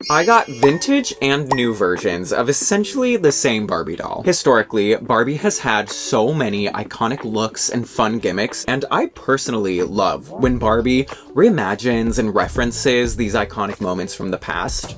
I got vintage and new versions of essentially the same Barbie doll. Historically, Barbie has had so many iconic looks and fun gimmicks, and I personally love when Barbie reimagines and references these iconic moments from the past.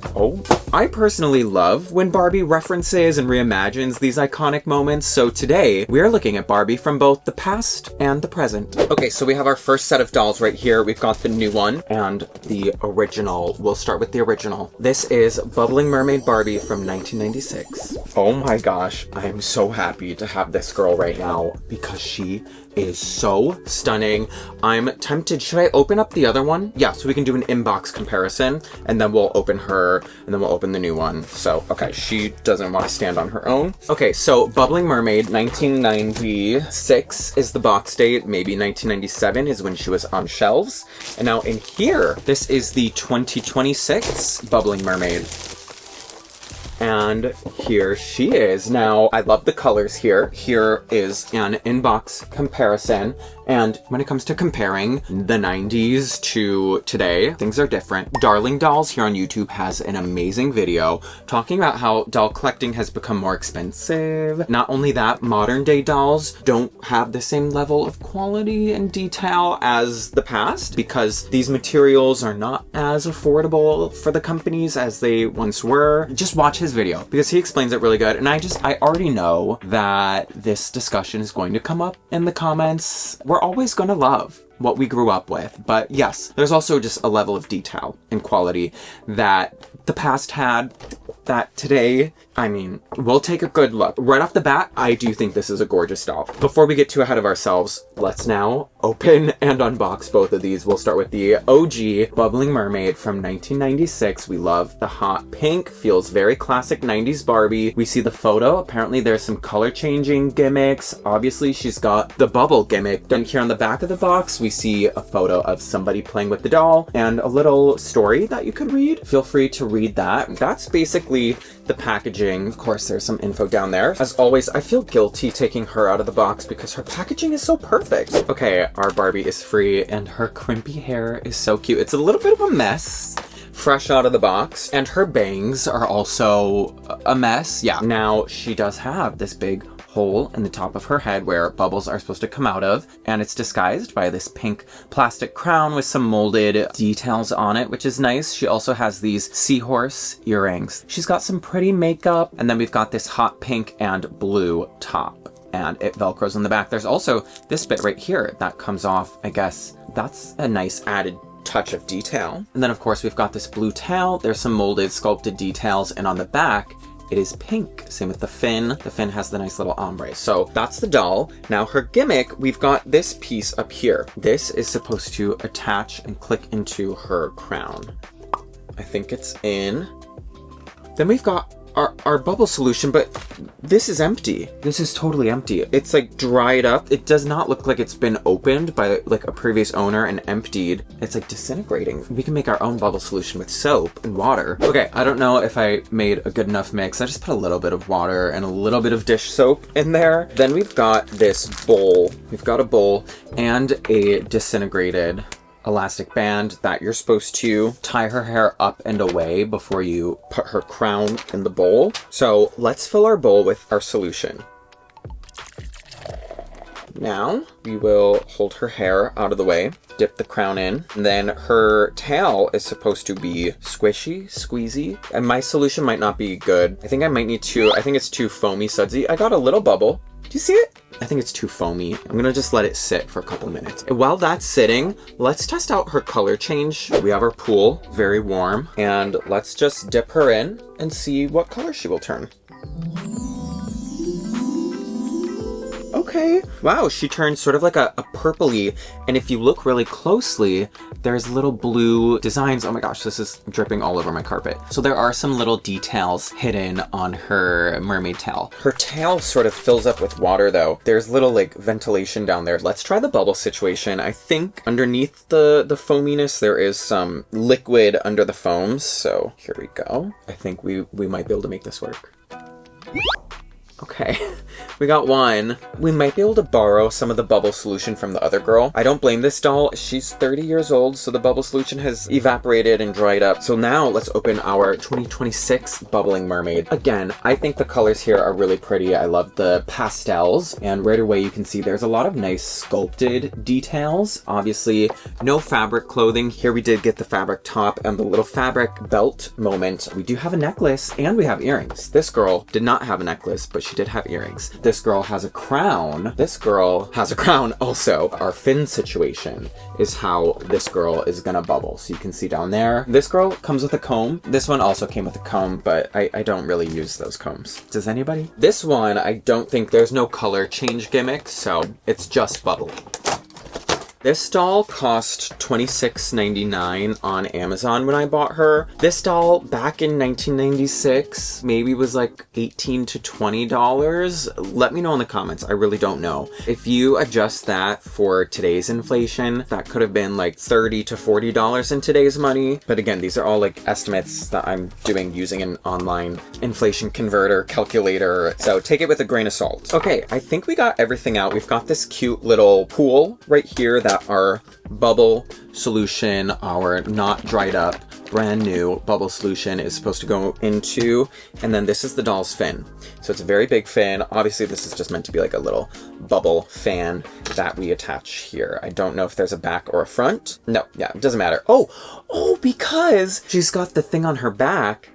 I personally love when Barbie references and reimagines these iconic moments, so today we are looking at Barbie from both the past and the present. Okay, so we have our first set of dolls right here. We've got the new one and the original. We'll start with the original. This is Bubbling Mermaid Barbie from 1996. Oh my gosh, I am so happy to have this girl right now because she is so stunning. I'm tempted. Should I open up the other one? Yeah, so we can do an inbox comparison, and then we'll open her, and then we'll open the new one. So, okay, she doesn't want to stand on her own. Okay, so Bubbling Mermaid, 1996 is the box date. Maybe 1997 is when she was on shelves. And now in here, this is the 2026 Bubbling Mermaid. And here she is. Now, I love the colors here. Here is an inbox comparison. And when it comes to comparing the 90s to today, things are different. Darling Dolls here on YouTube has an amazing video talking about how doll collecting has become more expensive. Not only that, modern day dolls don't have the same level of quality and detail as the past because these materials are not as affordable for the companies as they once were. Just watch his video because he explains it really good. And I already know that this discussion is going to come up in the comments. We're always going to love what we grew up with. But yes, there's also just a level of detail and quality that the past had that today, I mean, we'll take a good look. Right off the bat, I do think this is a gorgeous doll. Before we get too ahead of ourselves, let's now open and unbox both of these. We'll start with the OG Bubbling Mermaid from 1996. We love the hot pink, feels very classic 90s Barbie. We see the photo. Apparently there's some color changing gimmicks. Obviously she's got the bubble gimmick. Then here on the back of the box, we see a photo of somebody playing with the doll and a little story that you could read. Feel free to read that. That's basically the packaging. Of course, there's some info down there. As always, I feel guilty taking her out of the box because her packaging is so perfect. Okay, our Barbie is free and her crimpy hair is so cute. It's a little bit of a mess fresh out of the box, and her bangs are also a mess. Yeah, now she does have this big hole in the top of her head where bubbles are supposed to come out of, and it's disguised by this pink plastic crown with some molded details on it, which is nice. She also has these seahorse earrings. She's got some pretty makeup, and then we've got this hot pink and blue top, and it velcros on the back. There's also this bit right here that comes off. I guess that's a nice added touch of detail. And then of course we've got this blue tail. There's some molded sculpted details, and on the back it is pink. Same with the fin. The fin has the nice little ombre. So that's the doll. Now her gimmick, we've got this piece up here. This is supposed to attach and click into her crown. I think it's in. Then we've got our bubble solution, but this is empty. This is totally empty. It's like dried up. It does not look like it's been opened by like a previous owner and emptied. It's like disintegrating. We can make our own bubble solution with soap and water. Okay, I don't know if I made a good enough mix. I just put a little bit of water and a little bit of dish soap in there. Then we've got this bowl. We've got a bowl and a disintegrated elastic band that you're supposed to tie her hair up and away before you put her crown in the bowl. So let's fill our bowl with our solution. Now we will hold her hair out of the way, dip the crown in, and then her tail is supposed to be squishy, squeezy, and my solution might not be good. I think it's too foamy, sudsy. I got a little bubble. Do you see it? I think it's too foamy. I'm gonna just let it sit for a couple minutes. While that's sitting, let's test out her color change. We have our pool, very warm, and let's just dip her in and see what color she will turn. Okay. Wow, she turns sort of like a purpley, and if you look really closely, there's little blue designs. Oh my gosh, this is dripping all over my carpet. So there are some little details hidden on her mermaid tail. Her tail sort of fills up with water though. There's little like ventilation down there. Let's try the bubble situation. I think underneath the foaminess, there is some liquid under the foams. So here we go. I think we might be able to make this work. Okay, we got one. We might be able to borrow some of the bubble solution from the other girl. I don't blame this doll. She's 30 years old, so the bubble solution has evaporated and dried up. So now let's open our 2026 Bubbling Mermaid. Again, I think the colors here are really pretty. I love the pastels, and right away you can see there's a lot of nice sculpted details. Obviously, no fabric clothing. Here we did get the fabric top and the little fabric belt moment. We do have a necklace and we have earrings. This girl did not have a necklace, but she did have earrings. This girl has a crown. This girl has a crown also. Our fin situation is how this girl is gonna bubble. So you can see down there. This girl comes with a comb. This one also came with a comb, but I don't really use those combs. Does anybody? This one, I don't think there's no color change gimmick, so it's just bubble. This doll cost $26.99 on Amazon when I bought her. This doll back in 1996 maybe was like $18 to $20. Let me know in the comments. I really don't know. If you adjust that for today's inflation, that could have been like $30 to $40 in today's money. But again, these are all like estimates that I'm doing using an online inflation converter calculator. So take it with a grain of salt. Okay, I think we got everything out. We've got this cute little pool right here that our bubble solution, our not dried up, brand new bubble solution is supposed to go into. And then this is the doll's fin. So it's a very big fin. Obviously this is just meant to be like a little bubble fan that we attach here. I don't know if there's a back or a front. No, yeah, it doesn't matter. Oh, because she's got the thing on her back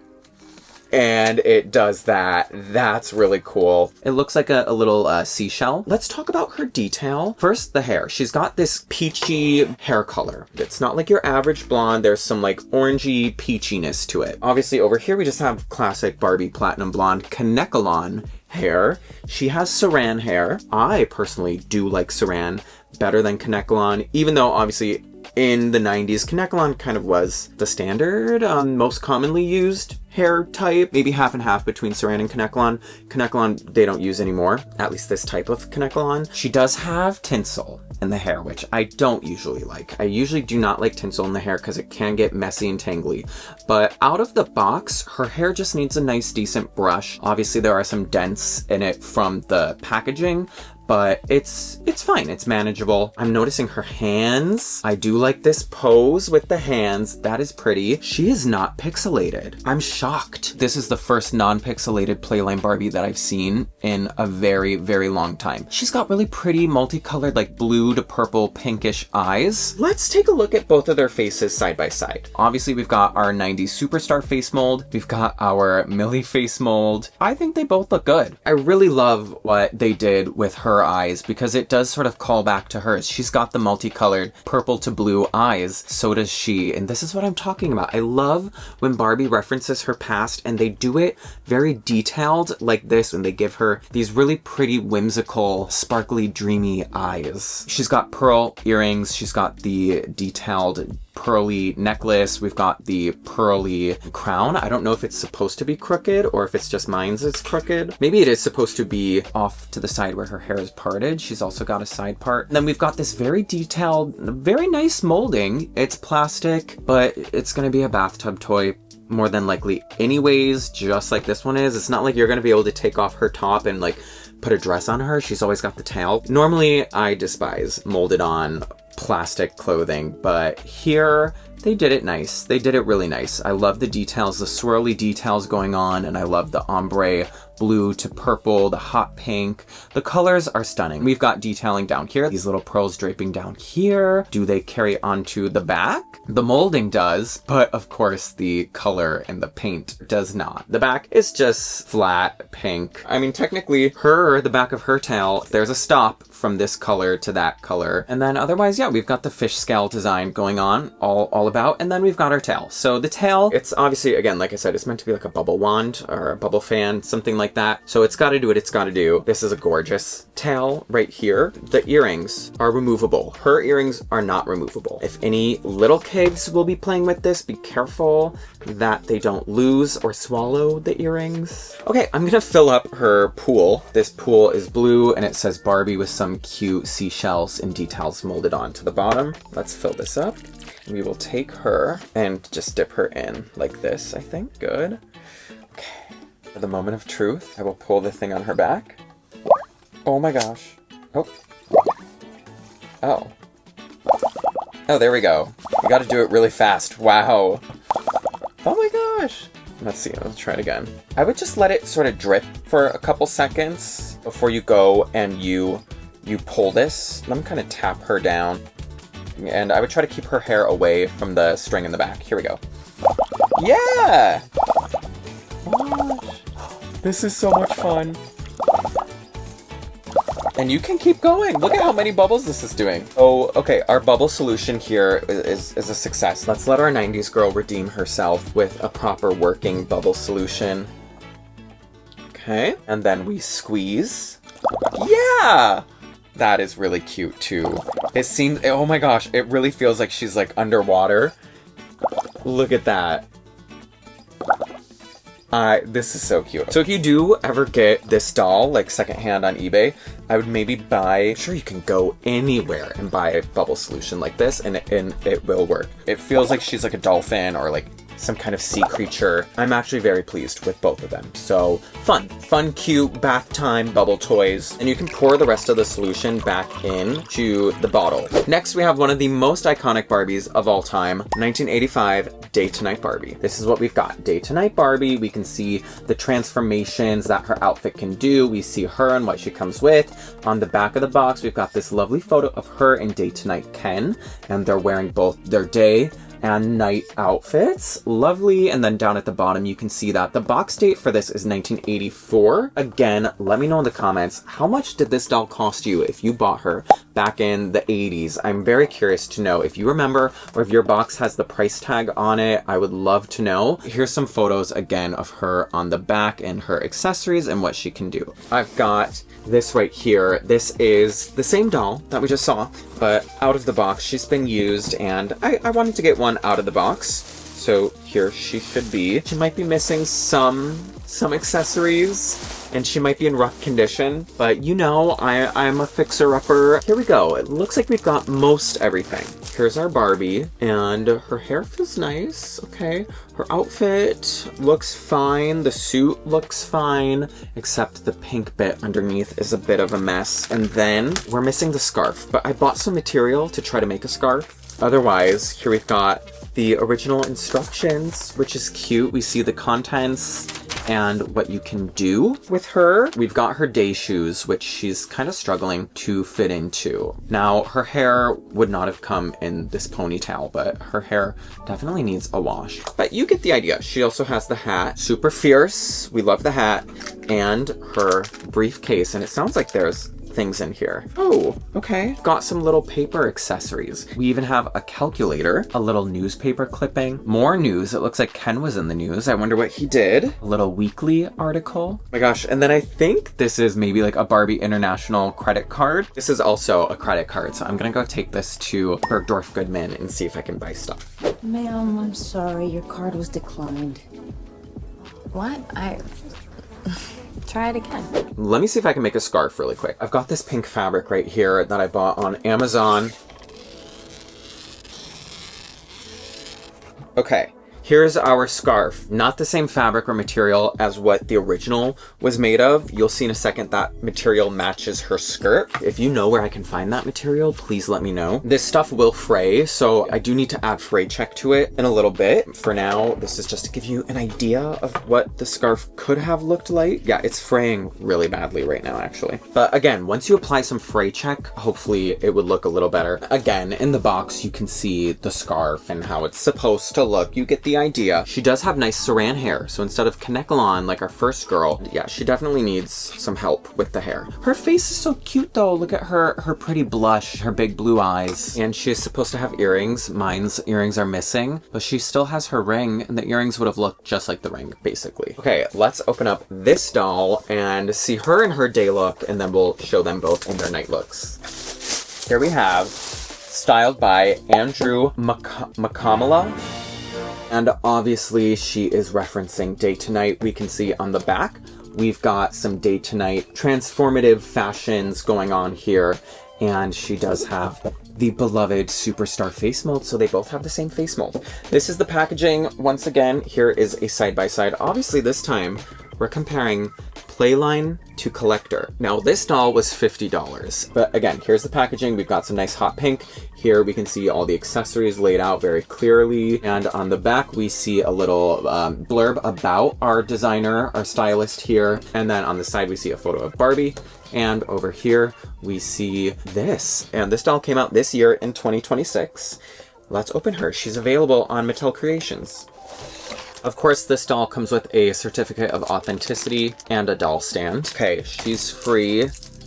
and it does that. That's really cool. It looks like a little seashell. Let's talk about her detail. First, the hair. She's got this peachy hair color. It's not like your average blonde. There's some like orangey peachiness to it. Obviously over here we just have classic Barbie platinum blonde Kanekalon hair. She has saran hair. I personally do like saran better than Kanekalon, even though obviously in the 90s, Kanekalon kind of was the standard, most commonly used hair type, maybe half and half between saran and Kanekalon. Kanekalon, they don't use anymore, at least this type of Kanekalon. She does have tinsel in the hair, which I don't usually like. I usually do not like tinsel in the hair because it can get messy and tangly. But out of the box, her hair just needs a nice, decent brush. Obviously, there are some dents in it from the packaging, but it's fine. It's manageable. I'm noticing her hands. I do like this pose with the hands. That is pretty. She is not pixelated. I'm shocked. This is the first non-pixelated Playline Barbie that I've seen in a very, very long time. She's got really pretty multicolored, like blue to purple, pinkish eyes. Let's take a look at both of their faces side by side. Obviously, we've got our 90s superstar face mold. We've got our Millie face mold. I think they both look good. I really love what they did with her eyes because it does sort of call back to hers. She's got the multicolored purple to blue eyes. So does she. And this is what I'm talking about. I love when Barbie references her past and they do it very detailed like this when they give her these really pretty, whimsical, sparkly, dreamy eyes. She's got pearl earrings. She's got the detailed pearly necklace. We've got the pearly crown. I don't know if it's supposed to be crooked or if it's just mine's is crooked. Maybe it is supposed to be off to the side where her hair is parted. She's also got a side part. And then we've got this very detailed, very nice molding. It's plastic, but it's going to be a bathtub toy more than likely anyways, just like this one is. It's not like you're going to be able to take off her top and like put a dress on her. She's always got the tail. Normally, I despise molded on plastic clothing, but here they did it nice. They did it really nice. I love the details, the swirly details going on, and I love the ombre blue to purple, the hot pink. The colors are stunning. We've got detailing down here, these little pearls draping down here. Do they carry onto the back? The molding does, but of course the color and the paint does not. The back is just flat pink. I mean, technically the back of her tail, there's a stop from this color to that color. And then otherwise, yeah, we've got the fish scale design going on all about. And then we've got our tail. So the tail, it's obviously, again, like I said, it's meant to be like a bubble wand or a bubble fan, something like that. So it's got to do what it's got to do. This is a gorgeous tail right here. The earrings are removable. Her earrings are not removable. If any little kids will be playing with this, be careful that they don't lose or swallow the earrings. Okay, I'm gonna fill up her pool. This pool is blue and it says Barbie with some cute seashells and details molded onto the bottom. Let's fill this up. We will take her and just dip her in like this, I think. Good. Okay. For the moment of truth, I will pull the thing on her back. Oh my gosh. Oh. Oh. Oh, there we go. You gotta do it really fast. Wow. Oh my gosh. Let's see, let's try it again. I would just let it sort of drip for a couple seconds before you go and you pull this. Let me kind of tap her down. And I would try to keep her hair away from the string in the back. Here we go. Yeah! Oh, this is so much fun. And you can keep going. Look at how many bubbles this is doing. Oh, okay, our bubble solution here is a success. Let's let our 90s girl redeem herself with a proper working bubble solution. Okay, and then we squeeze. Yeah! That is really cute too. It seems, oh my gosh, it really feels like she's like underwater. Look at that. This is so cute. So if you do ever get this doll, like secondhand on eBay, I would maybe buy, sure you can go anywhere and buy a bubble solution like this and it will work. It feels like she's like a dolphin or like some kind of sea creature. I'm actually very pleased with both of them. So fun, cute bath time bubble toys. And you can pour the rest of the solution back into the bottle. Next, we have one of the most iconic Barbies of all time, 1985 Day to Night Barbie. This is what we've got. Day to Night Barbie. We can see the transformations that her outfit can do. We see her and what she comes with. On the back of the box, we've got this lovely photo of her and Day to Night Ken. And they're wearing both their day and night outfits. Lovely. And then down at the bottom, you can see that the box date for this is 1984. Again, let me know in the comments, how much did this doll cost you if you bought her back in the 80s? I'm very curious to know if you remember or if your box has the price tag on it. I would love to know. Here's some photos again of her on the back and her accessories and what she can do. I've got this right here. This is the same doll that we just saw, but out of the box. She's been used and I wanted to get one out of the box. So here she should be. She might be missing some accessories and she might be in rough condition, but you know, I'm a fixer-upper. Here we go. It looks like we've got most everything. Here's our Barbie and her hair feels nice. Okay. Her outfit looks fine. The suit looks fine, except the pink bit underneath is a bit of a mess. And then we're missing the scarf, but I bought some material to try to make a scarf. Otherwise, here we've got the original instructions, which is cute. We see the contents and what you can do with her. We've got her day shoes, which she's kind of struggling to fit into. Now, her hair would not have come in this ponytail, but her hair definitely needs a wash. But you get the idea. She also has the hat. Super fierce. We love the hat. And her briefcase. And it sounds like there's things in here. Oh, okay. Got some little paper accessories. We even have a calculator, a little newspaper clipping, more news. It looks like Ken was in the news. I wonder what he did. A little weekly article. Oh my gosh. And then I think this is maybe like a Barbie International credit card. This is also a credit card. So I'm gonna go take this to Bergdorf Goodman and see if I can buy stuff. Ma'am, I'm sorry. Your card was declined. What? Try it again. Let me see if I can make a scarf really quick. I've got this pink fabric right here that I bought on Amazon. Okay, here's our scarf. Not the same fabric or material as what the original was made of. You'll see in a second that material matches her skirt. If you know where I can find that material, please let me know. This stuff will fray, so I do need to add fray check to it in a little bit. For now, this is just to give you an idea of what the scarf could have looked like. Yeah, it's fraying really badly right now, actually. But again, once you apply some fray check, hopefully it would look a little better. Again, in the box, you can see the scarf and how it's supposed to look. You get the idea. She does have nice saran hair, so instead of Kanekalon like our first girl, yeah, she definitely needs some help with the hair. Her face is so cute though. Look at her pretty blush, her big blue eyes. And she's supposed to have earrings. Mine's earrings are missing, but she still has her ring, and the earrings would have looked just like the ring, basically. Okay, let's open up this doll and see her in her day look, and then we'll show them both in their night looks. Here we have, styled by Andrew Mukamal. And obviously she is referencing Day to Night. We can see on the back, we've got some Day to Night transformative fashions going on here. And she does have the beloved superstar face mold, so they both have the same face mold. This is the packaging. Once again, here is a side-by-side. Obviously this time, we're comparing Playline to Collector. Now, this doll was $50, but again, here's the packaging. We've got some nice hot pink. Here we can see all the accessories laid out very clearly, and on the back we see a little blurb about our designer, our stylist here, and then on the side we see a photo of Barbie, and over here we see this. And this doll came out this year in 2026. Let's open her. She's available on Mattel Creations. Of course, this doll comes with a certificate of authenticity and a doll stand. Okay, she's free.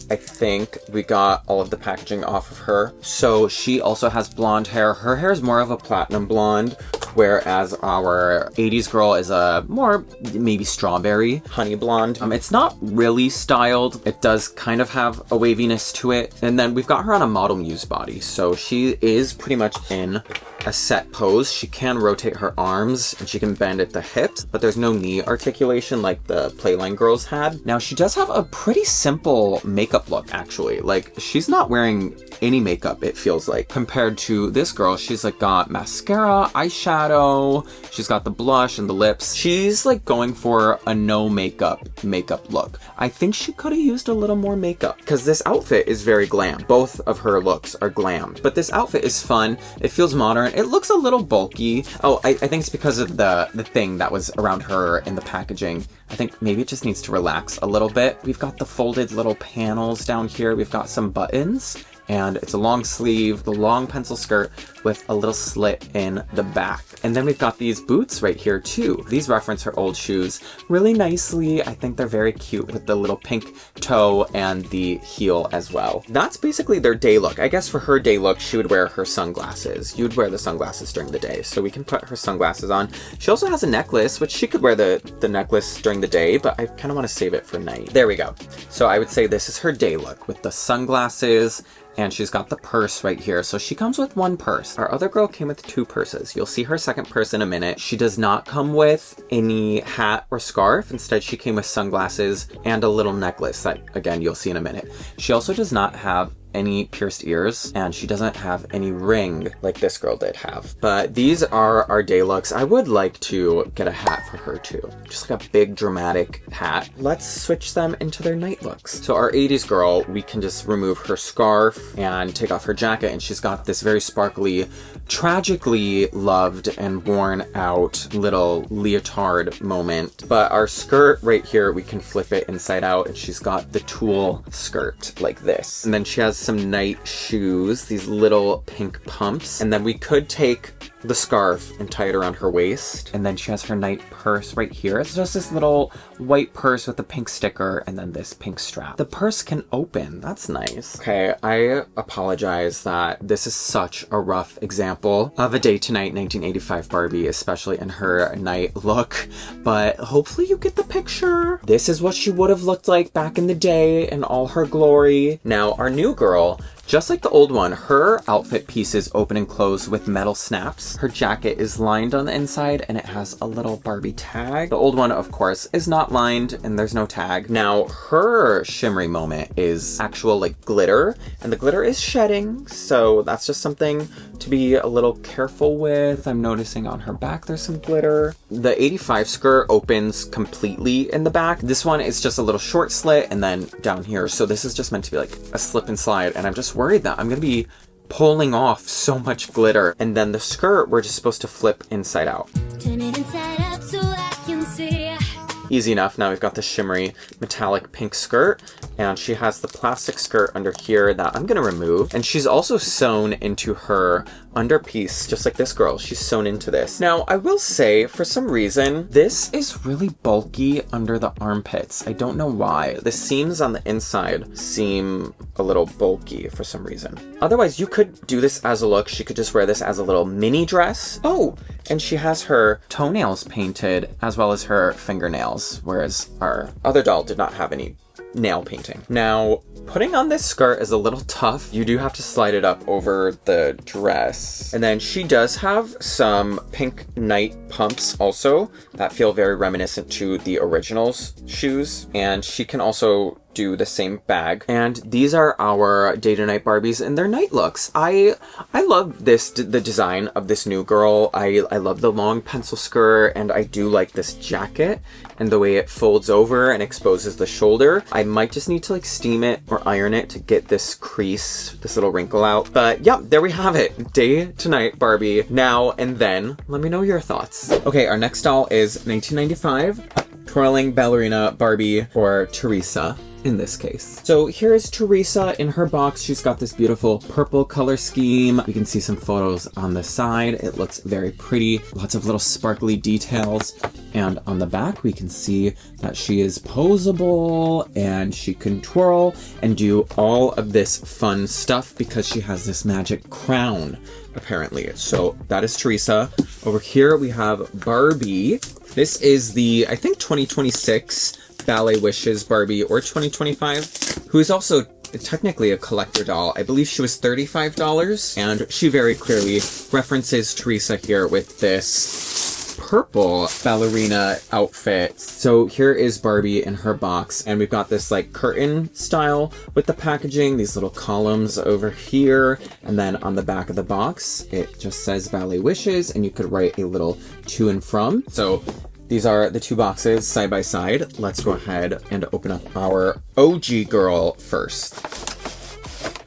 I think we got all of the packaging off of her. So she also has blonde hair. Her hair is more of a platinum blonde, whereas our 80s girl is a more maybe strawberry honey blonde. It's not really styled. It does kind of have a waviness to it. And then we've got her on a model muse body. So she is pretty much in a set pose. She can rotate her arms and she can bend at the hips, but there's no knee articulation like the Playline girls had. Now she does have a pretty simple makeup look, actually. Like, she's not wearing any makeup, it feels like, compared to this girl. She's like got mascara, eyeshadow, she's got the blush and the lips. She's like going for a no makeup look. I think she could have used a little more makeup because this outfit is very glam. Both of her looks are glam, but this outfit is fun. It feels modern. It looks a little bulky. Oh, I think it's because of the thing that was around her in the packaging. I think maybe it just needs to relax a little bit. We've got the folded little panels down here. We've got some buttons, and it's a long sleeve, the long pencil skirt with a little slit in the back. And then we've got these boots right here too. These reference her old shoes really nicely. I think they're very cute with the little pink toe and the heel as well. That's basically their day look. I guess for her day look, she would wear her sunglasses. You'd wear the sunglasses during the day, so we can put her sunglasses on. She also has a necklace, which she could wear the necklace during the day, but I kind of want to save it for night. There we go. So I would say this is her day look with the sunglasses, and she's got the purse right here. So she comes with one purse. Our other girl came with two purses. You'll see her second purse in a minute. She does not come with any hat or scarf. Instead, she came with sunglasses and a little necklace that, again, you'll see in a minute. She also does not have any pierced ears, and she doesn't have any ring like this girl did have. But these are our day looks. I would like to get a hat for her too. Just like a big dramatic hat. Let's switch them into their night looks. So our 80s girl, we can just remove her scarf and take off her jacket, and she's got this very sparkly, tragically loved and worn out little leotard moment. But our skirt right here, we can flip it inside out, and she's got the tulle skirt like this. And then she has some night shoes, these little pink pumps. And then we could take the scarf and tie it around her waist. And then she has her night purse right here. It's just this little white purse with a pink sticker and then this pink strap. The purse can open. That's nice. Okay, I apologize that this is such a rough example of a day to night 1985 Barbie, especially in her night look, but hopefully you get the picture. This is what she would have looked like back in the day in all her glory. Now, our new girl, just like the old one, her outfit pieces open and close with metal snaps. Her jacket is lined on the inside and it has a little Barbie tag. The old one, of course, is not lined and there's no tag. Now, her shimmery moment is actual like glitter, and the glitter is shedding, so that's just something to be a little careful with. I'm noticing on her back there's some glitter. The 85 skirt opens completely in the back. This one is just a little short slit and then down here. So this is just meant to be like a slip and slide, and I'm just worried that I'm gonna be pulling off so much glitter. And then the skirt, we're just supposed to flip inside out. Turn it inside out so I can see. Easy enough. Now we've got the shimmery metallic pink skirt, and she has the plastic skirt under here that I'm gonna remove. And she's also sewn into her underpiece, just like this girl. She's sewn into this. Now, I will say, for some reason, this is really bulky under the armpits. I don't know why. The seams on the inside seem a little bulky for some reason. Otherwise, you could do this as a look. She could just wear this as a little mini dress. Oh, and she has her toenails painted as well as her fingernails, whereas our other doll did not have any nail painting. Now, putting on this skirt is a little tough. You do have to slide it up over the dress. And then she does have some pink night pumps also that feel very reminiscent to the original's shoes. And she can also do the same bag. And these are our day to night Barbies and their night looks. I love the design of this new girl. I love the long pencil skirt, and I do like this jacket and the way it folds over and exposes the shoulder. I might just need to like steam it or iron it to get this crease, this little wrinkle out. But yeah, there we have it. Day to night Barbie, now and then. Let me know your thoughts. Okay, our next doll is 1995 Twirling Ballerina Barbie, or Teresa in this case. So here is Teresa in her box. She's got this beautiful purple color scheme. We can see some photos on the side. It looks very pretty. Lots of little sparkly details. And on the back, we can see that she is posable and she can twirl and do all of this fun stuff because she has this magic crown, apparently. So that is Teresa. Over here, we have Barbie. This is the, I think, 2026 Ballet Wishes Barbie, or 2025, who is also technically a collector doll. I believe she was $35, and she very clearly references Teresa here with this purple ballerina outfit. So here is Barbie in her box, and we've got this like curtain style with the packaging, these little columns over here, and then on the back of the box, it just says Ballet Wishes, and you could write a little to and from. So these are the two boxes side by side. Let's go ahead and open up our OG girl first.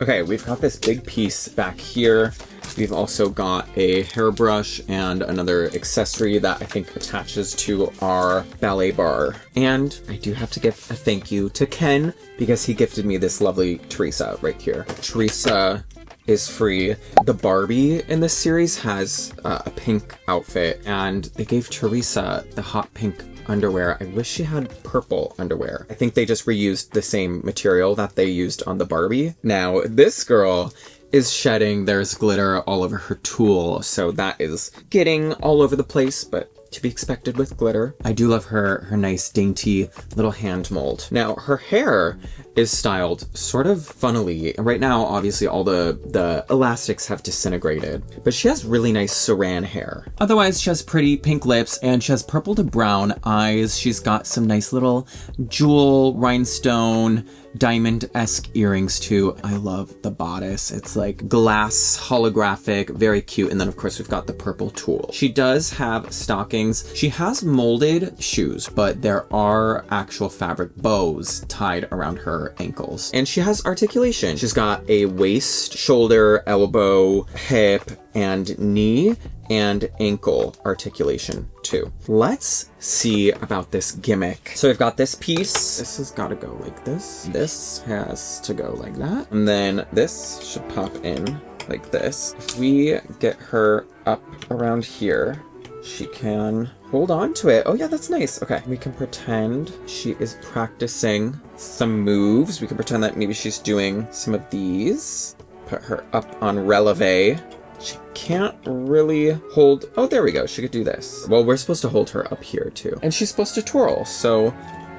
Okay, we've got this big piece back here. We've also got a hairbrush and another accessory that I think attaches to our ballet bar. And I do have to give a thank you to Ken because he gifted me this lovely Teresa right here. Teresa is free. The Barbie in this series has a pink outfit, and they gave Teresa the hot pink underwear. I wish she had purple underwear. I think they just reused the same material that they used on the Barbie. Now, this girl is shedding. There's glitter all over her tulle, so that is getting all over the place, but to be expected with glitter. I do love her nice dainty little hand mold. Now her hair is styled sort of funnily. Right now, obviously all the elastics have disintegrated, but she has really nice saran hair. Otherwise, she has pretty pink lips and she has purple to brown eyes. She's got some nice little jewel rhinestone diamond-esque earrings too. I love the bodice. It's like glass holographic, very cute. And then of course we've got the purple tulle. She does have stockings. She has molded shoes, but there are actual fabric bows tied around her ankles. And she has articulation. She's got a waist, shoulder, elbow, hip, and knee and ankle articulation too. Let's see about this gimmick. So we've got this piece. This has got to go like this. This has to go like that. And then this should pop in like this. If we get her up around here, she can hold on to it. Oh yeah, that's nice. Okay, we can pretend she is practicing some moves. We can pretend that maybe she's doing some of these. Put her up on releve. She can't really hold... Oh, there we go. She could do this. Well, we're supposed to hold her up here, too. And she's supposed to twirl. So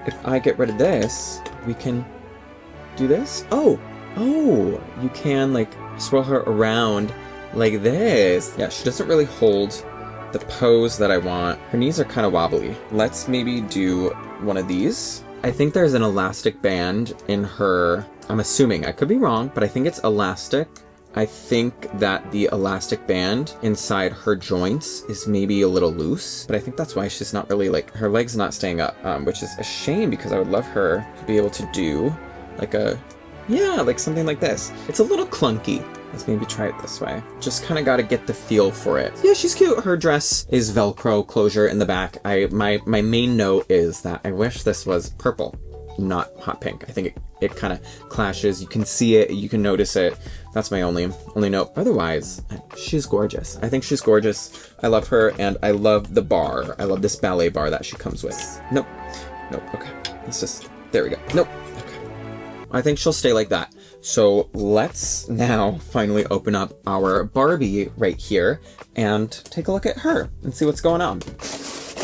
if I get rid of this, we can do this. Oh, you can, like, swirl her around like this. Yeah, she doesn't really hold the pose that I want. Her knees are kind of wobbly. Let's maybe do one of these. I think there's an elastic band in her... I'm assuming. I could be wrong, but I think it's elastic. I think that the elastic band inside her joints is maybe a little loose, but I think that's why she's not really, like, her leg's not staying up, which is a shame because I would love her to be able to do like like something like this. It's a little clunky. Let's maybe try it this way. Just kind of got to get the feel for it. Yeah, she's cute. Her dress is Velcro closure in the back. My main note is that I wish this was purple, not hot pink. I think it kind of clashes. You can see it, you can notice it. That's my only note. Otherwise, she's gorgeous. I think she's gorgeous. I love her, and I love the bar. I love this ballet bar that she comes with. Nope. Okay. Let's just... There we go. Nope. Okay. I think she'll stay like that. So let's now finally open up our Barbie right here and take a look at her and see what's going on.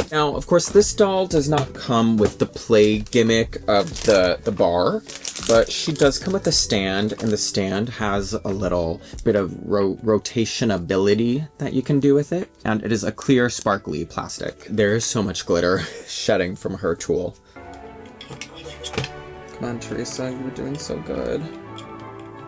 Now, of course, this doll does not come with the play gimmick of the bar, but she does come with a stand, and the stand has a little bit of rotationability that you can do with it, and it is a clear, sparkly plastic. There is so much glitter shedding from her tulle. Come on, Teresa, you were doing so good.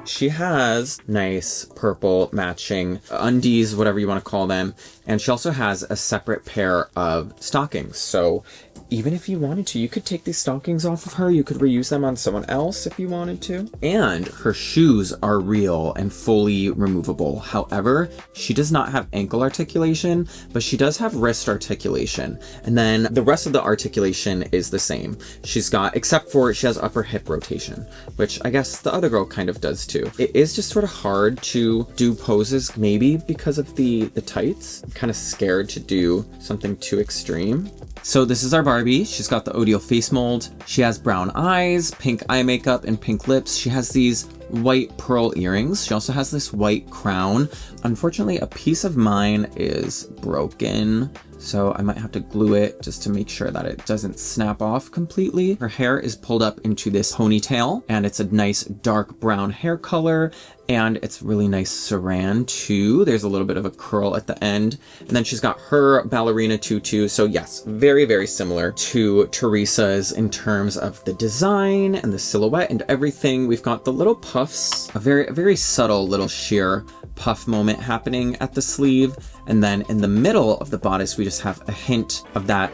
She has nice purple matching undies, whatever you want to call them. And she also has a separate pair of stockings. So even if you wanted to, you could take these stockings off of her. You could reuse them on someone else if you wanted to. And her shoes are real and fully removable. However, she does not have ankle articulation, but she does have wrist articulation. And then the rest of the articulation is the same. She's got, except for she has upper hip rotation, which I guess the other girl kind of does too. It is just sort of hard to do poses, maybe because of the tights. I'm kind of scared to do something too extreme. So this is our Barbie. She's got the Odeo face mold. She has brown eyes, pink eye makeup, and pink lips. She has these white pearl earrings. She also has this white crown. Unfortunately, a piece of mine is broken, so I might have to glue it just to make sure that it doesn't snap off completely. Her hair is pulled up into this ponytail, and it's a nice dark brown hair color, and it's really nice saran too. There's a little bit of a curl at the end. And then she's got her ballerina tutu. So yes, very, very similar to Teresa's in terms of the design and the silhouette and everything. We've got the little puffs, a very subtle little sheer puff moment happening at the sleeve. And then in the middle of the bodice, we just have a hint of that.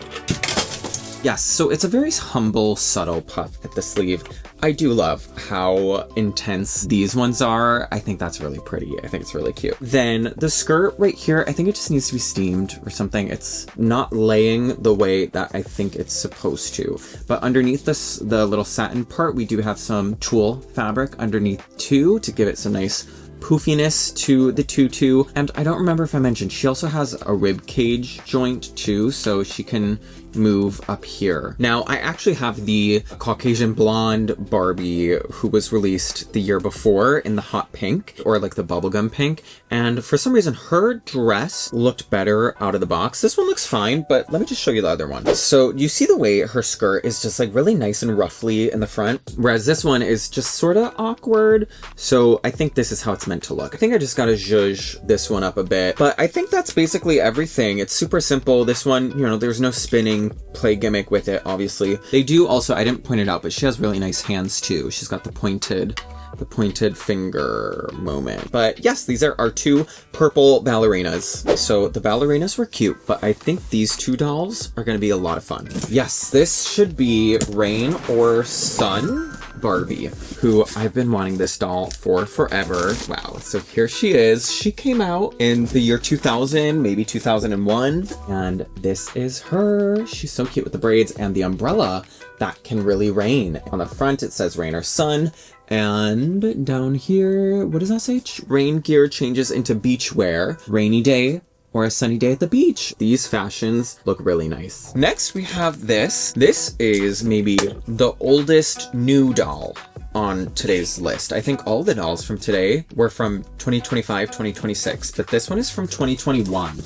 Yes, so it's a very humble, subtle puff at the sleeve. I do love how intense these ones are. I think that's really pretty. I think it's really cute. Then the skirt right here, I think it just needs to be steamed or something. It's not laying the way that I think it's supposed to. But underneath this, the little satin part, we do have some tulle fabric underneath too to give it some nice poofiness to the tutu. And I don't remember if I mentioned, she also has a rib cage joint too, so she can move up here. Now, I actually have the Caucasian blonde Barbie who was released the year before in the hot pink, or like the bubblegum pink, and for some reason her dress looked better out of the box. This one looks fine, but let me just show you the other one. So you see the way her skirt is just like really nice and ruffly in the front, whereas this one is just sort of awkward. So I think this is how it's meant to look. I think I just gotta zhuzh this one up a bit, but I think that's basically everything. It's super simple. This one, you know, there's no spinning play gimmick with it, obviously. They do also, I didn't point it out, but she has really nice hands too. She's got the pointed finger moment. But yes, these are our two purple ballerinas. So the ballerinas were cute, but I think these two dolls are gonna be a lot of fun. Yes, this should be Rain or Sun Barbie, who I've been wanting this doll for forever. Wow, so here she is. She came out in the year 2000, maybe 2001, and this is her. She's so cute with the braids and the umbrella that can really rain. On the front, it says Rain or Sun, and down here, what does that say? Rain gear changes into beach wear, rainy day, or a sunny day at the beach. These fashions look really nice. Next, we have this. This is maybe the oldest new doll on today's list. I think all the dolls from today were from 2025, 2026, but this one is from 2021.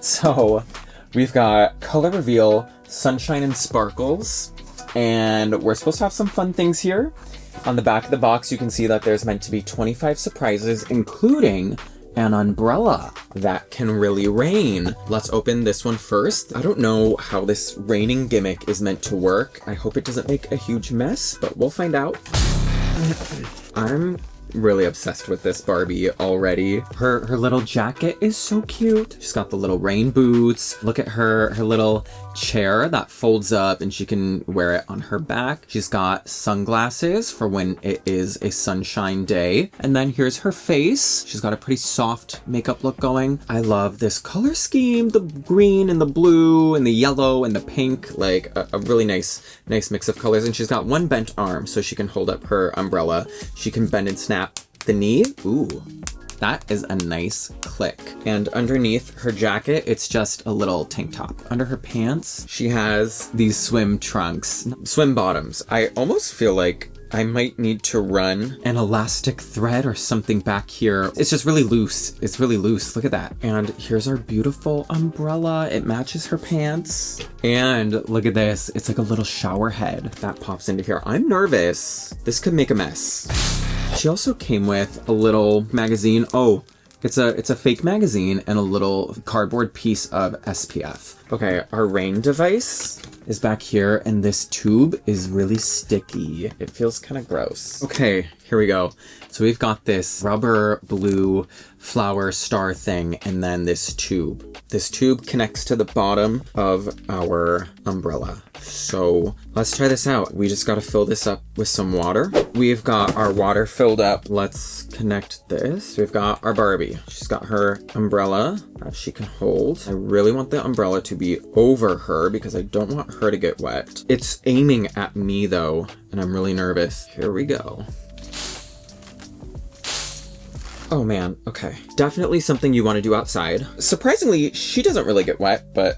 So we've got color reveal, sunshine and sparkles, and we're supposed to have some fun things here. On the back of the box, you can see that there's meant to be 25 surprises, including an umbrella that can really rain. Let's open this one first. I don't know how this raining gimmick is meant to work. I hope it doesn't make a huge mess, but we'll find out. I'm really obsessed with this Barbie already. Her little jacket is so cute. She's got the little rain boots. Look at her little chair that folds up and she can wear it on her back. She's got sunglasses for when it is a sunshine day. And then here's her face. She's got a pretty soft makeup look going. I love this color scheme, the green and the blue and the yellow and the pink, like a really nice mix of colors. And she's got one bent arm so she can hold up her umbrella. She can bend and snap the knee. Ooh, that is a nice click. And underneath her jacket, it's just a little tank top. Under her pants, she has these swim trunks, swim bottoms. I almost feel like I might need to run an elastic thread or something back here. It's just really loose. It's really loose. Look at that. And here's our beautiful umbrella. It matches her pants. And look at this. It's like a little shower head that pops into here. I'm nervous. This could make a mess. She also came with a little magazine. Oh, it's a fake magazine and a little cardboard piece of SPF. Okay, our rain device. is back here, and this tube is really sticky. It feels kind of gross. Okay, here we go. So we've got this rubber blue flower star thing, and then this tube. This tube connects to the bottom of our umbrella. So let's try this out. We just got to fill this up with some water. We've got our water filled up. Let's connect this. We've got our Barbie. She's got her umbrella that she can hold. I really want the umbrella to be over her because I don't want her to get wet. It's aiming at me though, and I'm really nervous. Here we go. Oh man, okay. Definitely something you want to do outside. Surprisingly, she doesn't really get wet, but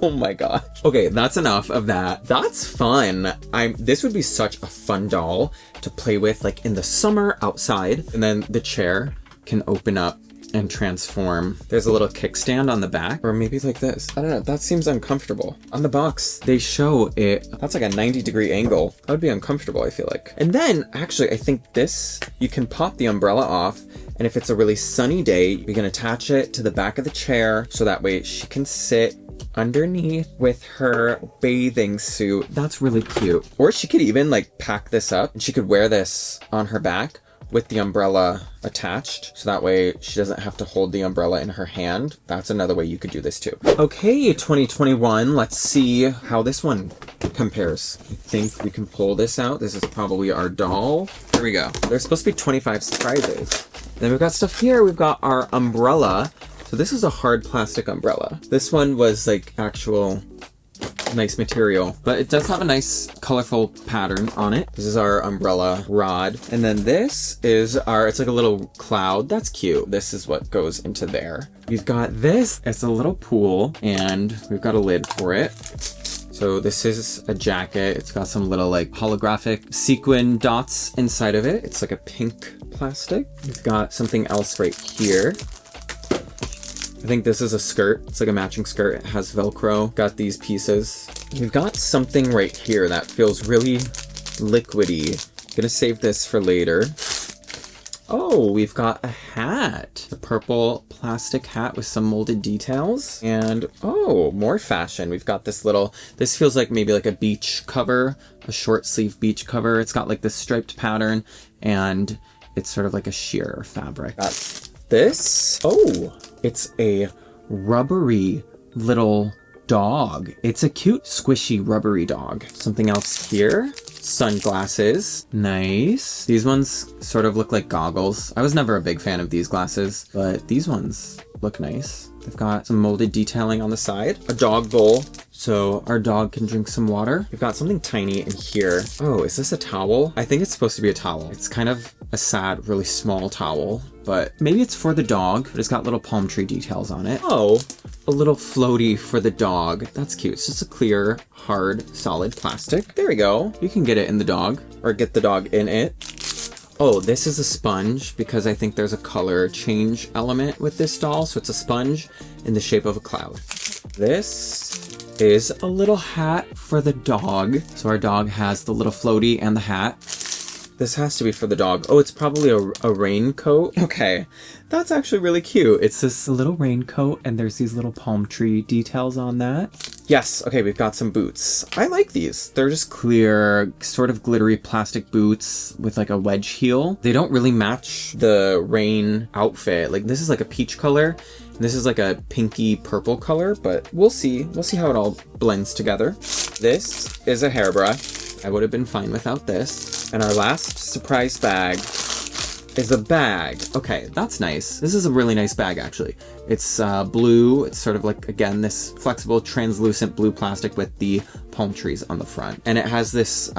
oh my gosh. Okay, that's enough of that. That's fun. This would be such a fun doll to play with like in the summer outside. And then the chair can open up and transform. There's a little kickstand on the back, or maybe like this. I don't know, that seems uncomfortable. On the box, they show it, that's like a 90-degree angle. That would be uncomfortable, I feel like. And then, actually, I think this, you can pop the umbrella off, and if it's a really sunny day, you can attach it to the back of the chair, so that way she can sit underneath with her bathing suit. That's really cute. Or she could even like pack this up, and she could wear this on her back with the umbrella attached, so that way she doesn't have to hold the umbrella in her hand. That's another way you could do this too. Okay, 2021, let's see how this one compares. I think we can pull this out. This is probably our doll. Here we go. There's supposed to be 25 surprises. Then we've got stuff here. We've got our umbrella. So this is a hard plastic umbrella. This one was like actual nice material, but it does have a nice colorful pattern on it. This is our umbrella rod, and then this is it's like a little cloud. That's cute. This is what goes into there. We've got this. It's a little pool, and we've got a lid for it. So this is a jacket. It's got some little like holographic sequin dots inside of it. It's like a pink plastic. We've got something else right here. I think this is a skirt. It's like a matching skirt. It has Velcro. Got these pieces. We've got something right here that feels really liquidy. Gonna save this for later. Oh, we've got a hat. A purple plastic hat with some molded details. And oh, more fashion. We've got this feels like maybe like a beach cover, a short sleeve beach cover. It's got like this striped pattern, and it's sort of like a sheer fabric. Got this. Oh, it's a rubbery little dog. It's a cute, squishy, rubbery dog. Something else here. Sunglasses. Nice. These ones sort of look like goggles. I was never a big fan of these glasses, but these ones look nice. They've got some molded detailing on the side. A dog bowl, so our dog can drink some water. We've got something tiny in here. Oh, is this a towel? I think it's supposed to be a towel. It's kind of a sad, really small towel, but maybe it's for the dog, but it's got little palm tree details on it. Oh, a little floaty for the dog. That's cute. It's just a clear, hard, solid plastic. There we go. You can get it in the dog, or get the dog in it. Oh, this is a sponge, because I think there's a color change element with this doll, so it's a sponge in the shape of a cloud. This is a little hat for the dog. So our dog has the little floaty and the hat. This has to be for the dog. Oh, it's probably a raincoat. Okay, that's actually really cute. It's this little raincoat, and there's these little palm tree details on that. Yes, okay, we've got some boots. I like these. They're just clear, sort of glittery plastic boots with like a wedge heel. They don't really match the rain outfit. Like this is like a peach color, and this is like a pinky purple color, but we'll see. We'll see how it all blends together. This is a hairbrush. I would have been fine without this. And our last surprise bag is a bag. Okay, that's nice. This is a really nice bag, actually. It's blue. It's sort of like, again, this flexible, translucent blue plastic with the palm trees on the front. And it has this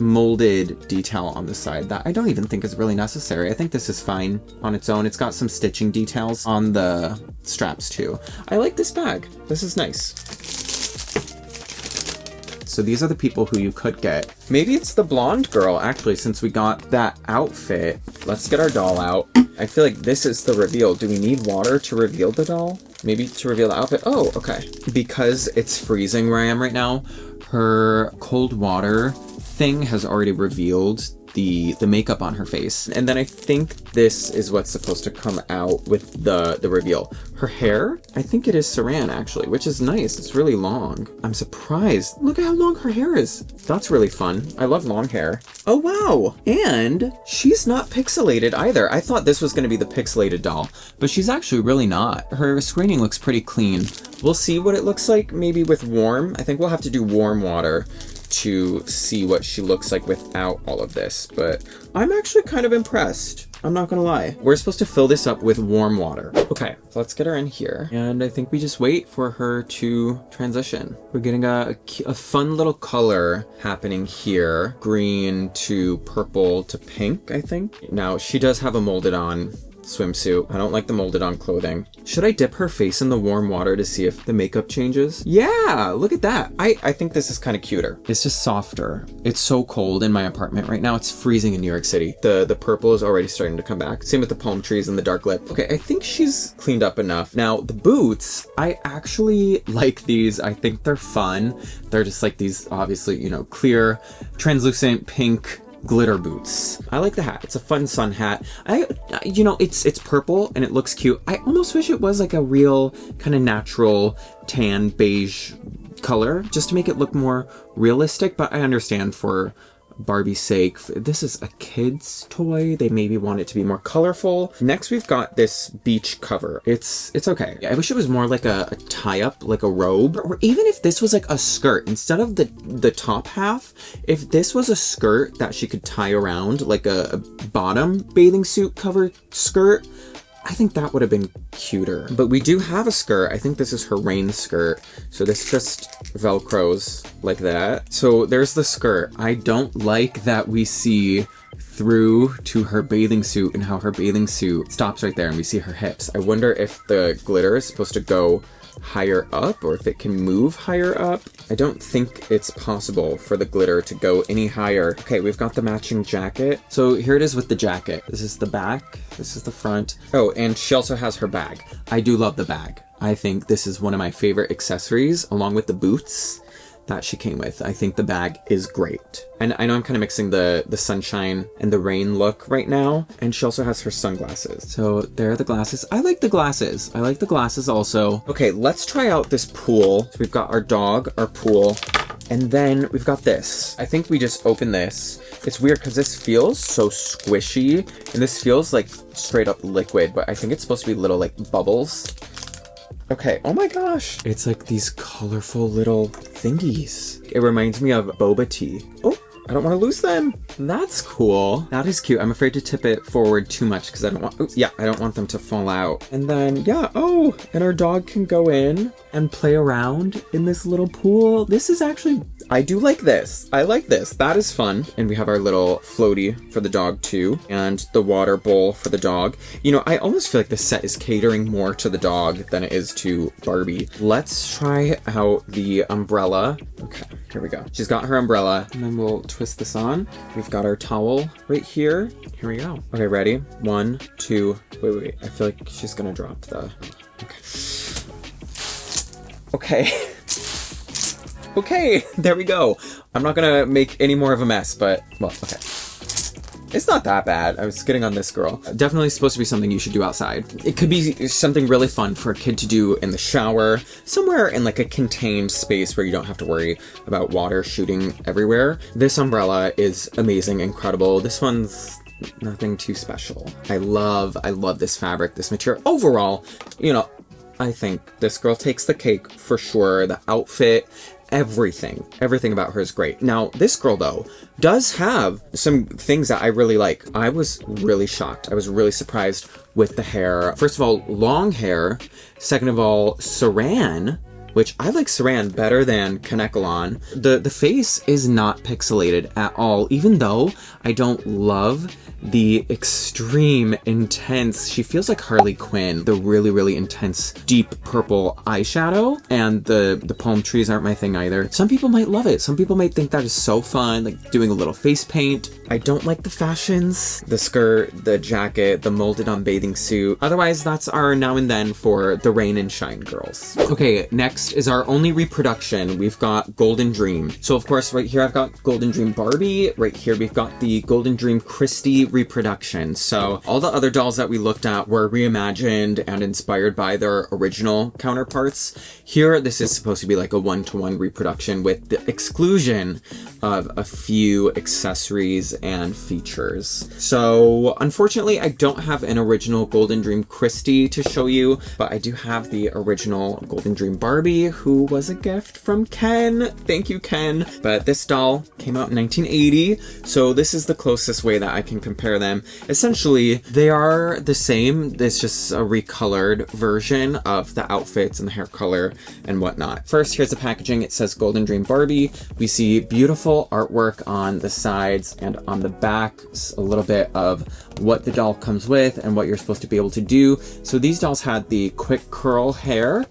molded detail on the side that I don't even think is really necessary. I think this is fine on its own. It's got some stitching details on the straps, too. I like this bag. This is nice. So these are the people who you could get. Maybe it's the blonde girl, actually, since we got that outfit. Let's get our doll out. I feel like this is the reveal. Do we need water to reveal the doll? Maybe to reveal the outfit? Oh, okay. Because it's freezing where I am right now, her cold water thing has already revealed the makeup on her face. And then I think this is what's supposed to come out with the reveal. Her hair, I think it is Saran actually, which is nice. It's really long. I'm surprised. Look at how long her hair is. That's really fun. I love long hair. Oh wow. And she's not pixelated either. I thought this was going to be the pixelated doll, but she's actually really not. Her screening looks pretty clean. We'll see what it looks like maybe with warm. I think we'll have to do warm water to see what she looks like without all of this, but I'm actually kind of impressed. I'm not gonna lie. We're supposed to fill this up with warm water. Okay, so let's get her in here. And I think we just wait for her to transition. We're getting a fun little color happening here. Green to purple to pink, I think. Now, she does have a molded on swimsuit. I don't like the molded on clothing. Should I dip her face in the warm water to see if the makeup changes? Yeah, look at that. I think this is kind of cuter. It's just softer. It's so cold in my apartment right now. It's freezing in New York City. The purple is already starting to come back. Same with the palm trees and the dark lip. Okay, I think she's cleaned up enough. Now, the boots, I actually like these. I think they're fun. They're just like these, obviously, you know, clear, translucent pink glitter boots. I like the hat. It's a fun sun hat. You know, it's purple and it looks cute. I almost wish it was like a real kind of natural tan beige color just to make it look more realistic, but I understand for Barbie's sake. This is a kid's toy. They maybe want it to be more colorful. Next, we've got this beach cover. It's okay. I wish it was more like a tie-up, like a robe, or even if this was like a skirt instead of the top half. If this was a skirt that she could tie around, like a bottom bathing suit cover skirt, I think that would have been cuter. But we do have a skirt. I think this is her rain skirt. So this just Velcros like that. So there's the skirt. I don't like that we see through to her bathing suit and how her bathing suit stops right there and we see her hips. I wonder if the glitter is supposed to go higher up or if it can move higher up. I don't think it's possible for the glitter to go any higher. Okay, we've got the matching jacket. So here it is with the jacket. This is the back, this is the front. Oh, and she also has her bag. I do love the bag. I think this is one of my favorite accessories along with the boots that she came with. I think the bag is great. And I know I'm kind of mixing the sunshine and the rain look right now. And she also has her sunglasses. So there are the glasses. I like the glasses. I like the glasses also. Okay, let's try out this pool. So we've got our dog, our pool, and then we've got this. I think we just open this. It's weird because this feels so squishy and this feels like straight up liquid, but I think it's supposed to be little like bubbles. Okay, oh my gosh. It's like these colorful little thingies. It reminds me of boba tea. Oh, I don't want to lose them. That's cool. That is cute. I'm afraid to tip it forward too much because I don't want, oops, yeah, I don't want them to fall out. And then, yeah, oh, and our dog can go in and play around in this little pool. This is actually, I do like this. I like this. That is fun. And we have our little floaty for the dog too. And the water bowl for the dog. You know, I almost feel like the set is catering more to the dog than it is to Barbie. Let's try out the umbrella. Okay, here we go. She's got her umbrella. And then we'll twist this on. We've got our towel right here. Here we go. Okay, ready? 1, 2, wait. I feel like she's gonna drop the, okay. Okay, there we go. I'm not gonna make any more of a mess, but, well, okay. It's not that bad. I was getting on this girl. Definitely supposed to be something you should do outside. It could be something really fun for a kid to do in the shower, somewhere in like a contained space where you don't have to worry about water shooting everywhere. This umbrella is amazing, incredible. This one's nothing too special. I love this fabric, this material. Overall, you know, I think this girl takes the cake for sure. The outfit, everything about her is great. Now, this girl though does have some things that I really like. I was really shocked. I was really surprised with the hair. First of all, long hair. Second of all, Saran, which I like Saran better than Kanekalon. The face is not pixelated at all, even though I don't love the extreme intense, she feels like Harley Quinn, the really intense deep purple eyeshadow, and the palm trees aren't my thing either. Some people might love it. Some people might think that is so fun, like doing a little face paint. I don't like the fashions, the skirt, the jacket, the molded on bathing suit. Otherwise, that's our now and then for the rain and shine girls. Okay, next next is our only reproduction. We've got Golden Dream. So of course, right here I've got Golden Dream Barbie. Right here we've got the Golden Dream Christie reproduction. So all the other dolls that we looked at were reimagined and inspired by their original counterparts. Here, this is supposed to be like a one-to-one reproduction with the exclusion of a few accessories and features. So unfortunately, I don't have an original Golden Dream Christie to show you, but I do have the original Golden Dream Barbie, who was a gift from Ken. Thank you, Ken. But this doll came out in 1980, so this is the closest way that I can compare them. Essentially, they are the same. It's just a recolored version of the outfits and the hair color and whatnot. First, here's the packaging. It says Golden Dream Barbie. We see beautiful artwork on the sides and on the back, a little bit of what the doll comes with and what you're supposed to be able to do. So these dolls had the quick curl hair.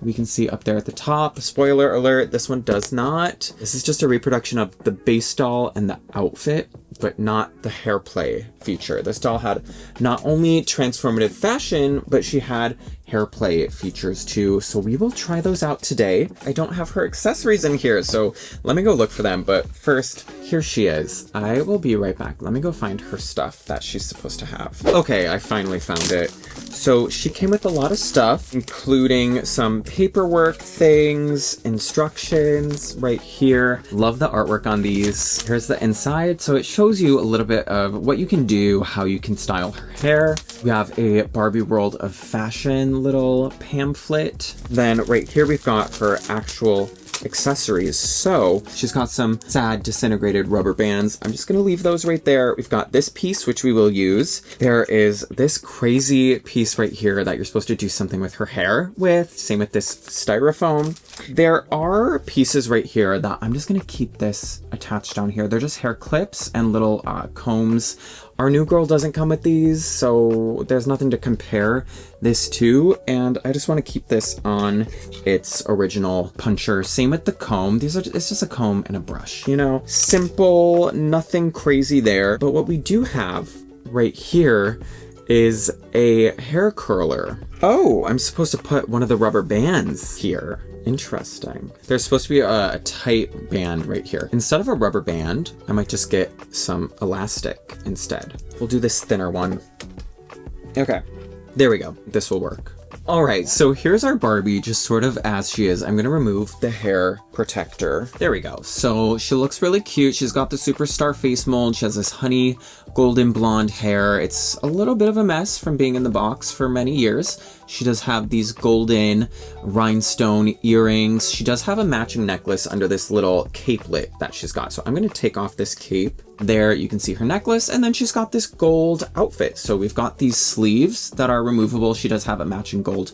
We can see up there at the top. Spoiler alert, this one does not. This is just a reproduction of the base doll and the outfit, but not the hair play feature. This doll had not only transformative fashion, but she had hair play features too. So we will try those out today. I don't have her accessories in here, so let me go look for them. But first, here she is. I will be right back. Let me go find her stuff that she's supposed to have. Okay, I finally found it. So she came with a lot of stuff, including some paperwork things, instructions right here. Love the artwork on these. Here's the inside. So it shows you a little bit of what you can do, how you can style her hair. We have a Barbie World of Fashion little pamphlet. Then right here we've got her actual accessories. So she's got some sad disintegrated rubber bands. I'm just going to leave those right there. We've got this piece, which we will use. There is this crazy piece right here that you're supposed to do something with her hair with. Same with this styrofoam. There are pieces right here that I'm just going to keep this attached down here. They're just hair clips and little combs. Our new girl doesn't come with these, so there's nothing to compare this to, and I just want to keep this on its original puncher. Same with the comb. It's just a comb and a brush, you know? Simple, nothing crazy there. But what we do have right here is a hair curler. Oh, I'm supposed to put one of the rubber bands here. Interesting. There's supposed to be a tight band right here. Instead of a rubber band, I might just get some elastic instead. We'll do this thinner one. Okay, there we go. This will work. All right, so here's our Barbie just sort of as she is. I'm gonna remove the hair protector. There we go. So she looks really cute. She's got the superstar face mold. She has this honey golden blonde hair. It's a little bit of a mess from being in the box for many years. She does have these golden rhinestone earrings. She does have a matching necklace under this little capelet that she's got. So I'm going to take off this cape. There you can see her necklace, and then she's got this gold outfit. So we've got these sleeves that are removable. She does have a matching gold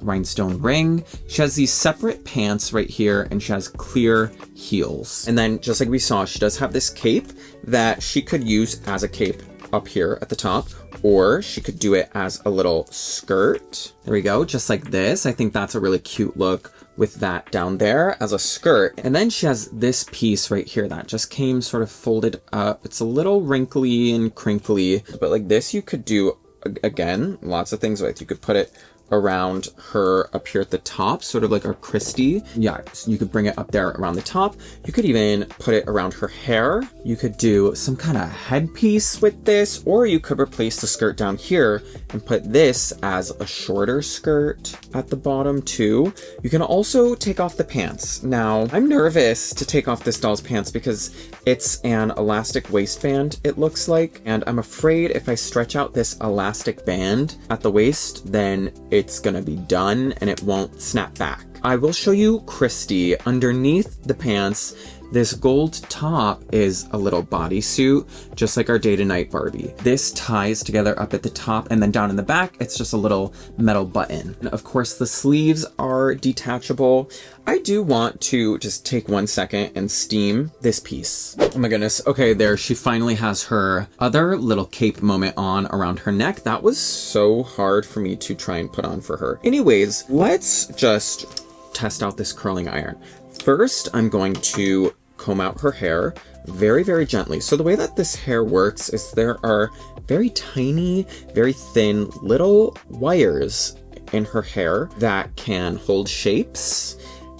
rhinestone ring. She has these separate pants right here, and she has clear heels. And then just like we saw, she does have this cape that she could use as a cape up here at the top, or she could do it as a little skirt. There we go, just like this. I think that's a really cute look with that down there as a skirt. And then she has this piece right here that just came sort of folded up. It's a little wrinkly and crinkly, but like this you could do, again, lots of things with. You could put it around her up here at the top, sort of like our Christie. Yeah, so you could bring it up there around the top. You could even put it around her hair. You could do some kind of headpiece with this, or you could replace the skirt down here and put this as a shorter skirt at the bottom too. You can also take off the pants. Now, I'm nervous to take off this doll's pants because it's an elastic waistband, it looks like, and I'm afraid if I stretch out this elastic band at the waist, then it's gonna be done and it won't snap back. I will show you Christie. Underneath the pants, this gold top is a little bodysuit, just like our Day to Night Barbie. This ties together up at the top, and then down in the back, it's just a little metal button. And of course, the sleeves are detachable. I do want to just take 1 second and steam this piece. Oh my goodness. Okay, there, she finally has her other little cape moment on around her neck. That was so hard for me to try and put on for her. Anyways, let's just test out this curling iron. First, I'm going to comb out her hair very, very gently. So the way that this hair works is there are very tiny, very thin little wires in her hair that can hold shapes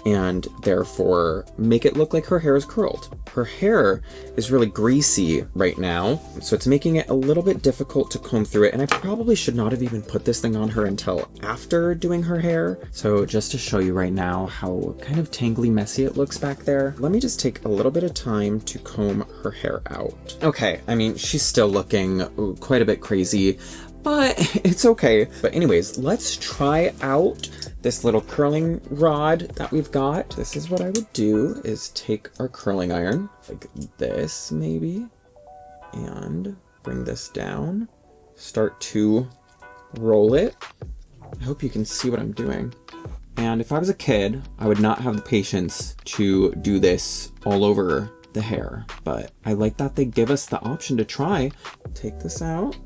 and therefore make it look like her hair is curled. Her hair is really greasy right now, so it's making it a little bit difficult to comb through it, and I probably should not have even put this thing on her until after doing her hair. So just to show you right now how kind of tangly messy it looks back there, let me just take a little bit of time to comb her hair out. Okay, I mean, she's still looking quite a bit crazy, but it's okay. But anyways, let's try out this little curling rod that we've got. This is what I would do, is take our curling iron like this maybe, and bring this down, start to roll it. I hope you can see what I'm doing. And if I was a kid, I would not have the patience to do this all over the hair, but I like that they give us the option to try. Take this out.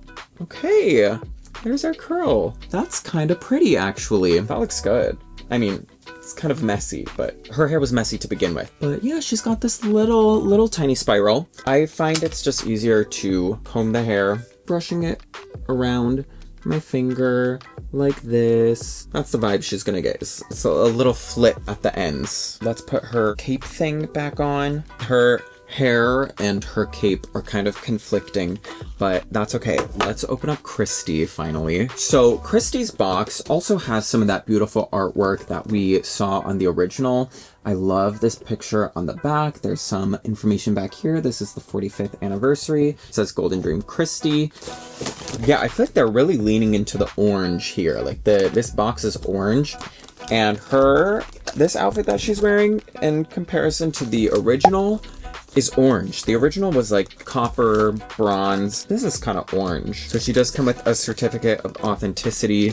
Okay, there's our curl. That's kind of pretty, actually. That looks good. I mean, it's kind of messy, but her hair was messy to begin with. But yeah, she's got this little tiny spiral. I find it's just easier to comb the hair, brushing it around my finger like this. That's the vibe she's gonna get. It's a little flip at the ends. Let's put her cape thing back on. Her hair and her cape are kind of conflicting, but that's okay. Let's open up Christie finally. So Christie's box also has some of that beautiful artwork that we saw on the original. I love this picture on the back. There's some information back here. This is the 45th anniversary. It says Golden Dream Christie. Yeah, I feel like they're really leaning into the orange here. Like this box is orange, and this outfit that she's wearing in comparison to the original is orange. The original was like copper, bronze. This is kind of orange. So she does come with a certificate of authenticity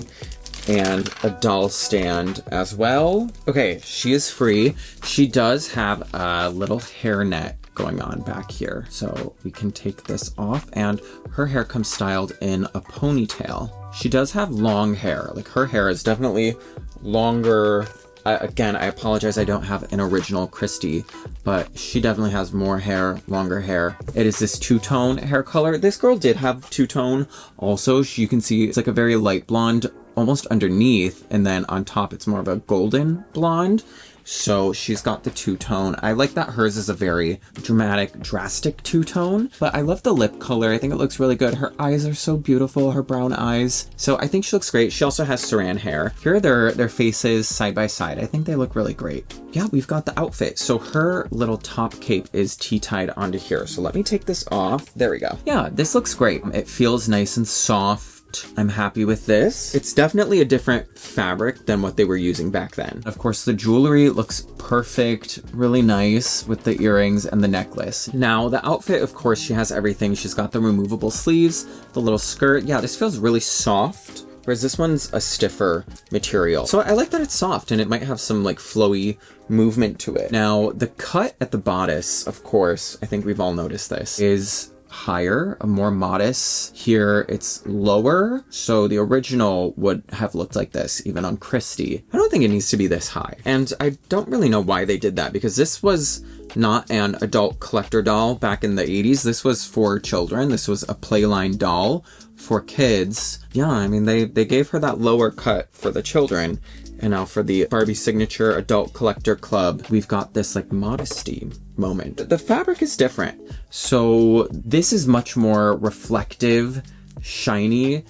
and a doll stand as well. Okay, she is free. She does have a little hairnet going on back here. So we can take this off, and her hair comes styled in a ponytail. She does have long hair. Like, her hair is definitely longer. Again, I apologize, I don't have an original Christie, but she definitely has more hair, longer hair. It is this two-tone hair color. This girl did have two-tone also. You can see it's like a very light blonde almost underneath, and then on top it's more of a golden blonde. So she's got the two-tone. I like that hers is a very dramatic, drastic two-tone, but I love the lip color. I think it looks really good. Her eyes are so beautiful, her brown eyes. So I think she looks great. She also has saran hair. Here are their faces side by side. I think they look really great. Yeah, we've got the outfit. So her little top cape is T-tied onto here. So let me take this off. There we go. Yeah, this looks great. It feels nice and soft. I'm happy with this. It's definitely a different fabric than what they were using back then. Of course, the jewelry looks perfect, really nice with the earrings and the necklace. Now, the outfit, of course, she has everything. She's got the removable sleeves, the little skirt. Yeah, this feels really soft, whereas this one's a stiffer material. So I like that it's soft and it might have some like flowy movement to it. Now, the cut at the bodice, of course, I think we've all noticed this, is higher, a more modest. Here it's lower, so the original would have looked like this even on Christie. I don't think it needs to be this high, and I don't really know why they did that, because this was not an adult collector doll back in the 80s. This was for children. This was a playline doll for kids. Yeah, I mean, they gave her that lower cut for the children. And now for the Barbie Signature Adult Collector Club, we've got this like modesty moment. The fabric is different. So this is much more reflective, shiny.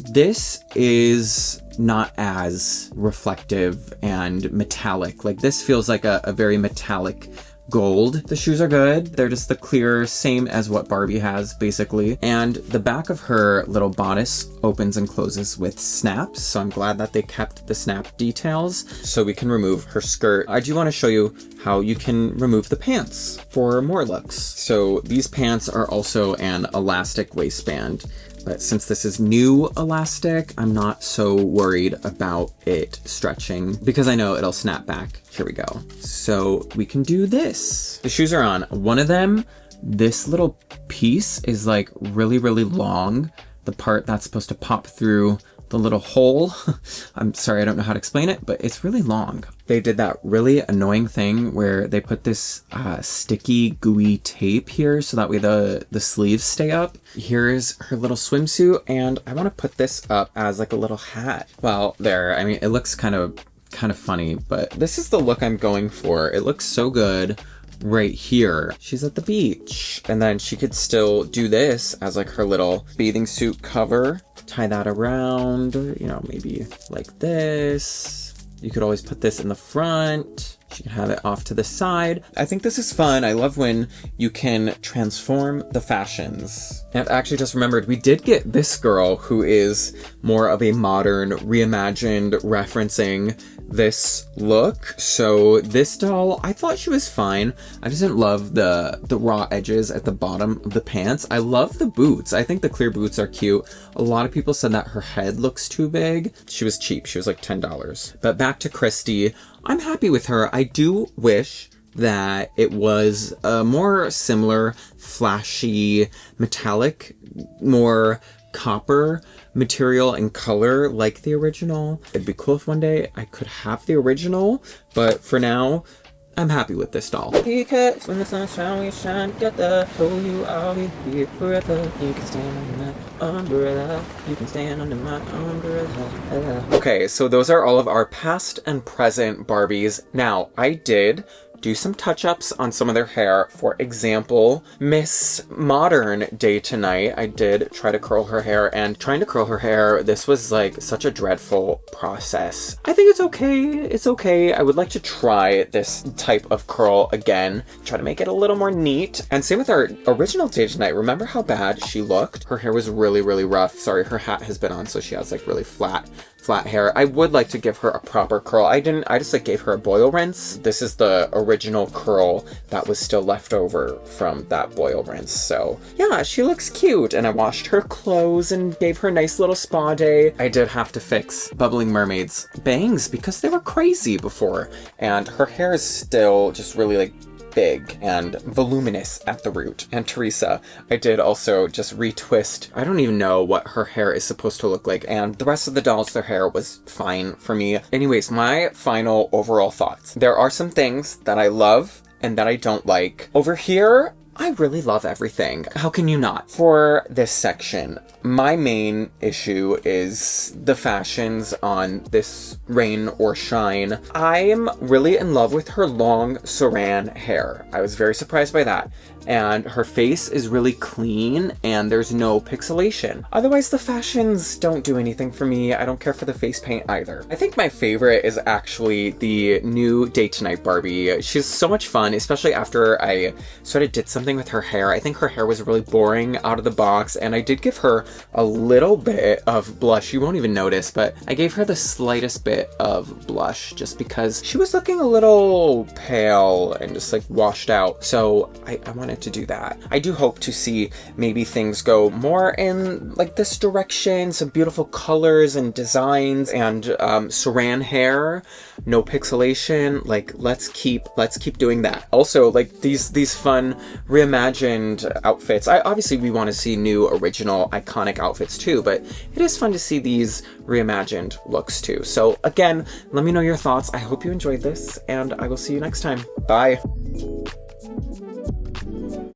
This is not as reflective and metallic. Like, this feels like a very metallic gold. The shoes are good. They're just the clear, same as what Barbie has, basically. And the back of her little bodice opens and closes with snaps. So I'm glad that they kept the snap details so we can remove her skirt. I do want to show you how you can remove the pants for more looks. So these pants are also an elastic waistband. But since this is new elastic, I'm not so worried about it stretching because I know it'll snap back. Here we go. So we can do this. The shoes are on. One of them, this little piece is like really, really long. The part that's supposed to pop through the the little hole. I'm sorry, I don't know how to explain it, but it's really long. They did that really annoying thing where they put this sticky, gooey tape here so that way the sleeves stay up. Here's her little swimsuit, and I want to put this up as like a little hat. Well, there, I mean, it looks kind of funny, but this is the look I'm going for. It looks so good right here. She's at the beach, and then she could still do this as like her little bathing suit cover. Tie that around, you know, maybe like this. You could always put this in the front. She can have it off to the side. I think this is fun. I love when you can transform the fashions. And I actually just remembered, we did get this girl who is more of a modern, reimagined, referencing this look. So this doll, I thought she was fine. I just didn't love the raw edges at the bottom of the pants. I love the boots. I think the clear boots are cute. A lot of people said that her head looks too big. She was cheap. She was like $10. But back to Christie. I'm happy with her. I do wish that it was a more similar, flashy, metallic, more copper material and color like the original. It'd be cool if one day I could have the original, but for now, I'm happy with this doll. Because when the sun shines, we shine together. Oh, you I'll be here forever. You can stand under my umbrella. You can stand under my umbrella. Okay, so those are all of our past and present Barbies. Now, I did do some touch-ups on some of their hair. For example, Miss Modern Day Tonight, I did try to curl her hair, and trying to curl her hair, this was like such a dreadful process. I think it's okay. It's okay. I would like to try this type of curl again, try to make it a little more neat. And same with our original Day Tonight. Remember how bad she looked? Her hair was really, really rough. Sorry, her hat has been on, so she has like really flat hair. I would like to give her a proper curl. I just like gave her a boil rinse. This is the original curl that was still left over from that boil rinse. So yeah, she looks cute. And I washed her clothes and gave her a nice little spa day. I did have to fix Bubbling Mermaid's bangs because they were crazy before. And her hair is still just really like big and voluminous at the root. And Teresa, I did also just retwist. I don't even know what her hair is supposed to look like, and the rest of the dolls, their hair was fine for me. Anyways, my final overall thoughts. There are some things that I love and that I don't like. Over here, I really love everything. How can you not? For this section, my main issue is the fashions on this Rain or Shine. I am really in love with her long saran hair. I was very surprised by that. And her face is really clean and there's no pixelation. Otherwise, the fashions don't do anything for me. I don't care for the face paint either. I think my favorite is actually the new Day Tonight Barbie. She's so much fun, especially after I sort of did something with her hair. I think her hair was really boring out of the box, and I did give her a little bit of blush. You won't even notice, but I gave her the slightest bit of blush just because she was looking a little pale and just like washed out. So I wanted to do that. I do hope to see maybe things go more in like this direction, some beautiful colors and designs, and saran hair, no pixelation. Like let's keep doing that. Also, like these fun reimagined outfits. Obviously we want to see new, original, iconic outfits too, but it is fun to see these reimagined looks too. So again, let me know your thoughts. I hope you enjoyed this, and I will see you next time. Bye.